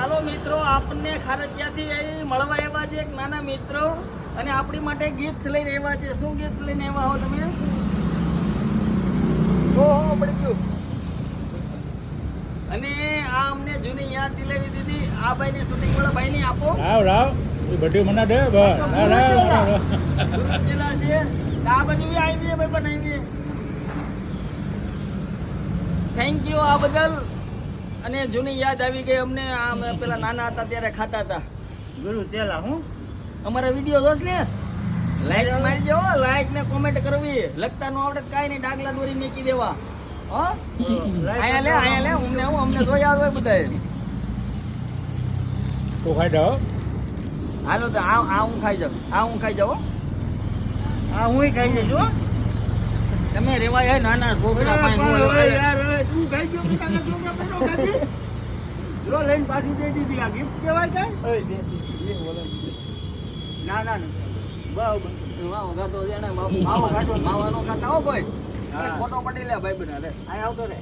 હાલો મિત્રો, આપણને ખારચિયાથી મળવા આવ્યા છે એક નાના મિત્રો અને આપણી માટે ગિફ્ટ્સ લઈને આવ્યા છે. શું ગિફ્ટ્સ લઈને આવ્યા હો તમે? ઓહો, પડી ગયું. અને આ અમને જૂની યાદ દિલાવી દીધી. આ ભાઈને શૂટિંગ વાળા ભાઈને આપો. રાવ એ બધી મને દે બસ. છે આ બાજુ બી આવી ભાઈ પણ આવી. થેન્ક યુ આ બદલ. અને જૂની યાદ આવી ગઈ અમને. આ અમે પેલા નાના હતા ત્યારે ખાતા હતા. ગુરુ ચેલા હું અમારા વિડીયો જોશ ને લાઈક મારી દેવો, લાઈક ને કોમેન્ટ કરવી. લખતા નો આવડે કાઈ નહીં, ડાગલા દોરી મૂકી દેવા. હો અહીંયા લે અમને જોઈ આવે બધાય. તો ખાઈ દો. હાલો તો આ હું ખાઈ જાઉં. હું ખાઈ જાઉં. આ હું ખાઈ જઈશ હો. તમે રેવાય હે નાના છોકરા પાસે તું ખાઈ ગયો નાના છોકરા પેલો ખાધી જો લઈને પાછી દઈ દીધી. આ ગિફ્ટ કહેવાય કાંઈ? ના ના બરાબર. માવો ખાતો એને માવો ખાતો માવાનો ખાતા હો કોઈ. ખોટો પડી લે ભાઈ બધા. આ આવતો રે.